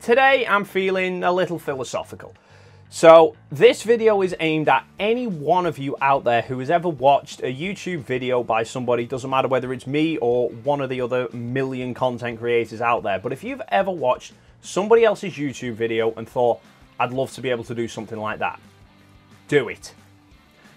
Today I'm feeling a little philosophical. So this video is aimed at any one of you out there who has ever watched a YouTube video by somebody, doesn't matter whether it's me or one of the other million content creators out there, but if you've ever watched somebody else's YouTube video and thought, I'd love to be able to do something like that, do it.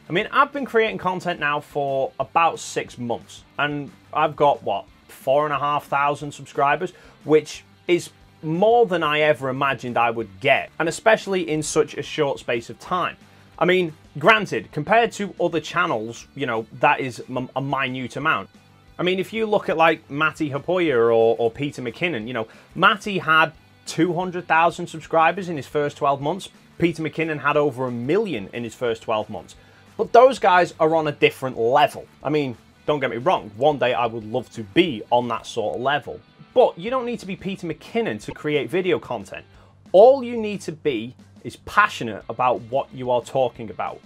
I mean, I've been creating content now for about 6 months and I've got, what, 4,500 subscribers, which is more than I ever imagined I would get, and especially in such a short space of time. I mean, granted, compared to other channels, you know, that is a minute amount. I mean, if you look at like Matty Hapoya or PETER McKINNON, you know, Matty had 200,000 subscribers in his first 12 months. PETER McKINNON had over 1 million in his first 12 months. But those guys are on a different level. I mean, don't get me wrong, one day I would love to be on that sort of level. But you don't need to be PETER McKINNON to create video content. All you need to be is passionate about what you are talking about.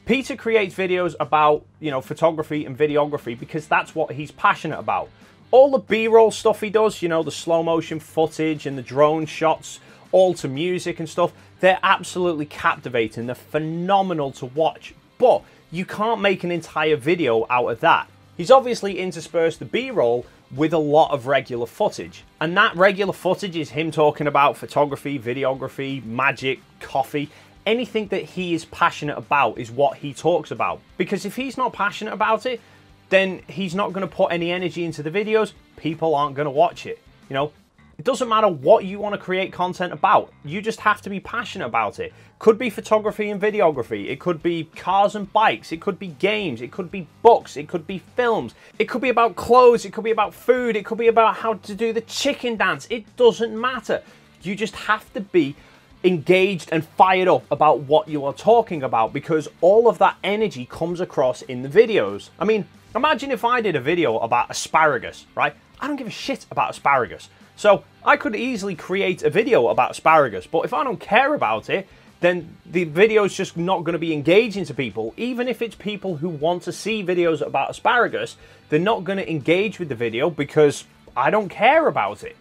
Peter creates videos about, you know, photography and videography because that's what he's passionate about. All the B-roll stuff he does, you know, the slow motion footage and the drone shots, all to music and stuff, they're absolutely captivating. They're phenomenal to watch. But you can't make an entire video out of that. He's obviously interspersed the B-roll with a lot of regular footage. And that regular footage is him talking about photography, videography, magic, coffee. Anything that he is passionate about is what he talks about. Because if he's not passionate about it, then he's not going to put any energy into the videos. People aren't going to watch it. You know, it doesn't matter what you want to create content about. You just have to be passionate about it. Could be photography and videography. It could be cars and bikes. It could be games. It could be books. It could be films. It could be about clothes. It could be about food. It could be about how to do the chicken dance. It doesn't matter. You just have to be engaged and fired up about what you are talking about, because all of that energy comes across in the videos. I mean, imagine if I did a video about asparagus, right? I don't give a shit about asparagus. So I could easily create a video about asparagus, but if I don't care about it, then the video is just not going to be engaging to people. Even if it's people who want to see videos about asparagus, they're not going to engage with the video because I don't care about it.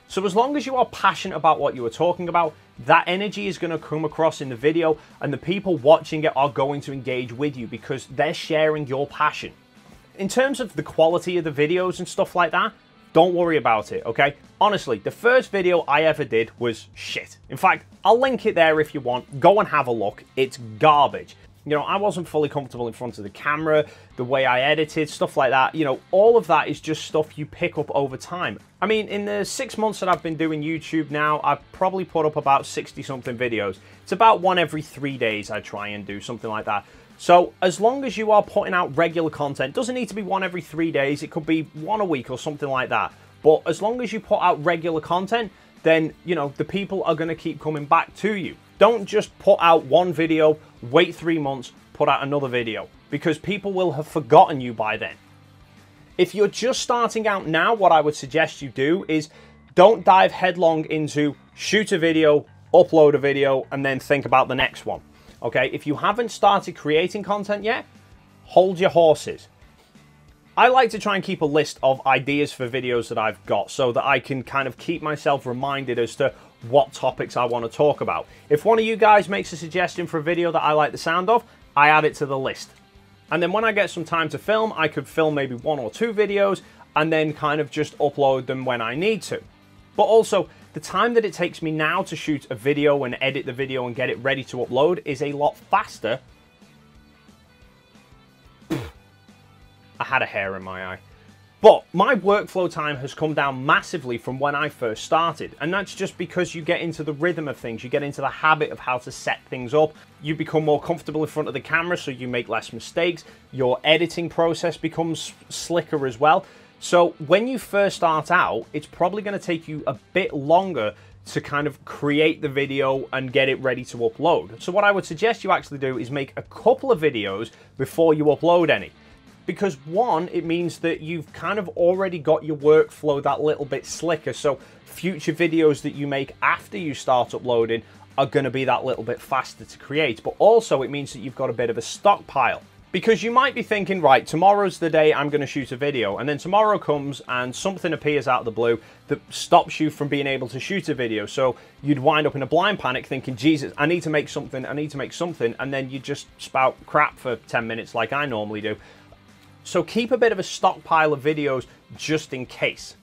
So as long as you are passionate about what you are talking about, that energy is going to come across in the video, and the people watching it are going to engage with you because they're sharing your passion. In terms of the quality of the videos and stuff like that, don't worry about it, okay? Honestly, the first video I ever did was shit. In fact, I'll link it there if you want. Go and have a look. It's garbage. You know, I wasn't fully comfortable in front of the camera, the way I edited, stuff like that. You know, all of that is just stuff you pick up over time. I mean, in the 6 months that I've been doing YouTube now, I've probably put up about 60-something videos. It's about one every 3 days I try and do, something like that. So as long as you are putting out regular content, doesn't need to be one every 3 days, it could be one a week or something like that. But as long as you put out regular content, then, you know, the people are going to keep coming back to you. Don't just put out one video, wait 3 months, put out another video, because people will have forgotten you by then. If you're just starting out now, what I would suggest you do is don't dive headlong into shoot a video, upload a video, and then think about the next one. Okay, if you haven't started creating content yet, hold your horses. I like to try and keep a list of ideas for videos that I've got so that I can kind of keep myself reminded as to what topics I want to talk about. If one of you guys makes a suggestion for a video that I like the sound of, I add it to the list. And then when I get some time to film, I could film maybe 1 or 2 videos and then kind of just upload them when I need to. But also, the time that it takes me now to shoot a video and edit the video and get it ready to upload is a lot faster. I had a hair in my eye. But my workflow time has come down massively from when I first started. And that's just because you get into the rhythm of things. You get into the habit of how to set things up. You become more comfortable in front of the camera, so you make less mistakes. Your editing process becomes slicker as well. So when you first start out, it's probably going to take you a bit longer to kind of create the video and get it ready to upload. So what I would suggest you actually do is make a couple of videos before you upload any. Because one, it means that you've kind of already got your workflow that little bit slicker. So future videos that you make after you start uploading are going to be that little bit faster to create. But also it means that you've got a bit of a stockpile. Because you might be thinking, right, tomorrow's the day I'm going to shoot a video, and then tomorrow comes and something appears out of the blue that stops you from being able to shoot a video. So you'd wind up in a blind panic thinking, Jesus, I need to make something, and then you just spout crap for 10 minutes like I normally do. So keep a bit of a stockpile of videos just in case.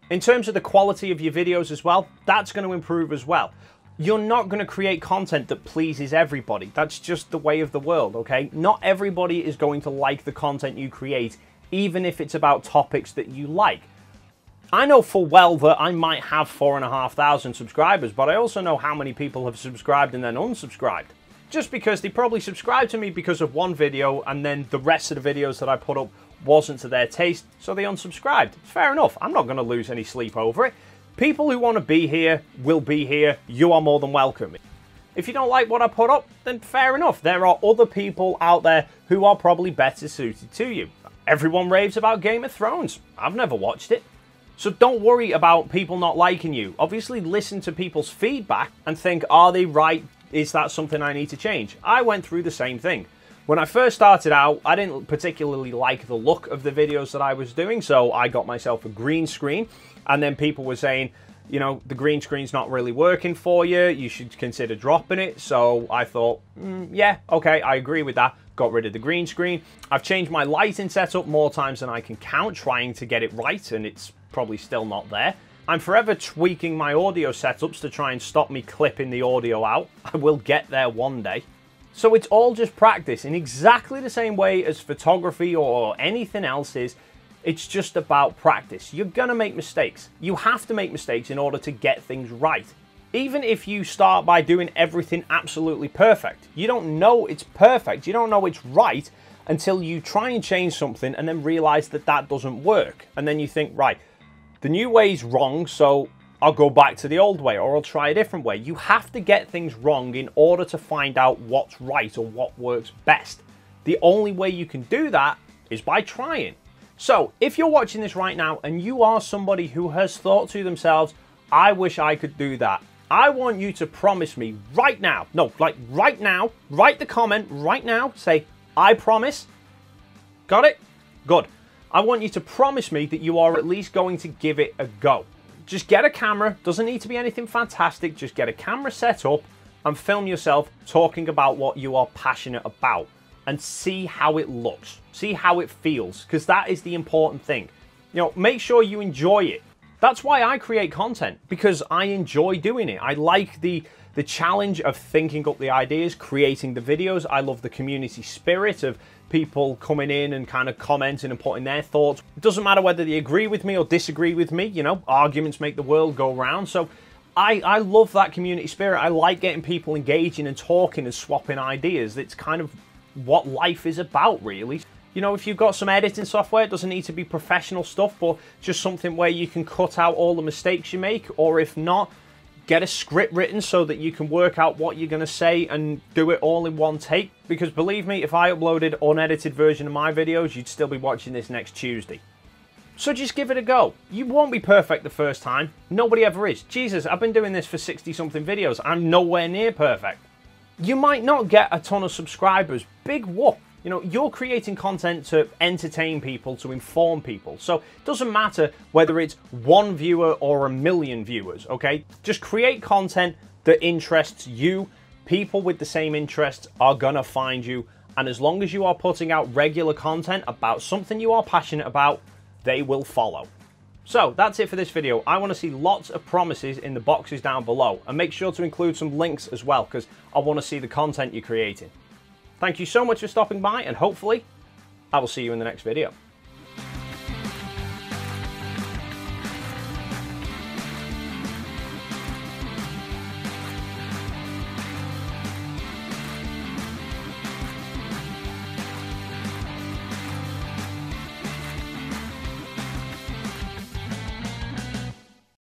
In terms of the quality of your videos as well, that's going to improve as well. You're not going to create content that pleases everybody. That's just the way of the world, okay? Not everybody is going to like the content you create, even if it's about topics that you like. I know full well that I might have 4,500 subscribers, but I also know how many people have subscribed and then unsubscribed. Just because they probably subscribed to me because of one video, and then the rest of the videos that I put up wasn't to their taste, so they unsubscribed. Fair enough. I'm not going to lose any sleep over it. People who want to be here will be here. You are more than welcome. If you don't like what I put up, then fair enough. There are other people out there who are probably better suited to you. Everyone raves about Game of Thrones. I've never watched it. So don't worry about people not liking you. Obviously listen to people's feedback and think, are they right? Is that something I need to change? I went through the same thing. When I first started out, I didn't particularly like the look of the videos that I was doing, so I got myself a green screen, and then people were saying, you know, the green screen's not really working for you, you should consider dropping it. So I thought, yeah, okay, I agree with that. Got rid of the green screen. I've changed my lighting setup more times than I can count, trying to get it right, and it's probably still not there. I'm forever tweaking my audio setups to try and stop me clipping the audio out. I will get there one day. So it's all just practice in exactly the same way as photography or anything else is. It's just about practice. You're gonna make mistakes. You have to make mistakes in order to get things right. Even if you start by doing everything absolutely perfect, you don't know it's perfect, you don't know it's right until you try and change something and then realize that that doesn't work. And then you think, right, the new way is wrong, so I'll go back to the old way, or I'll try a different way. You have to get things wrong in order to find out what's right or what works best. The only way you can do that is by trying. So if you're watching this right now and you are somebody who has thought to themselves, I wish I could do that, I want you to promise me right now, no, like right now, write the comment right now, say, I promise. Got it? Good. I want you to promise me that you are at least going to give it a go. Just get a camera, doesn't need to be anything fantastic, just get a camera set up and film yourself talking about what you are passionate about and see how it looks, see how it feels, because that is the important thing. You know, make sure you enjoy it. That's why I create content, because I enjoy doing it. I like the challenge of thinking up the ideas, creating the videos. I love the community spirit of people coming in and kind of commenting and putting their thoughts. It doesn't matter whether they agree with me or disagree with me, you know, arguments make the world go round. So I love that community spirit. I like getting people engaging and talking and swapping ideas. It's kind of what life is about, really. You know, if you've got some editing software, it doesn't need to be professional stuff, but just something where you can cut out all the mistakes you make, or if not, get a script written so that you can work out what you're going to say and do it all in one take. Because believe me, if I uploaded an unedited version of my videos, you'd still be watching this next Tuesday. So just give it a go. You won't be perfect the first time. Nobody ever is. Jesus, I've been doing this for 60-something videos. I'm nowhere near perfect. You might not get a ton of subscribers. Big whoop. You know, you're creating content to entertain people, to inform people. So it doesn't matter whether it's 1 viewer or 1 million viewers, okay? Just create content that interests you. People with the same interests are gonna find you. And as long as you are putting out regular content about something you are passionate about, they will follow. So that's it for this video. I want to see lots of promises in the boxes down below. And make sure to include some links as well, because I want to see the content you're creating. Thank you so much for stopping by, and hopefully I will see you in the next video.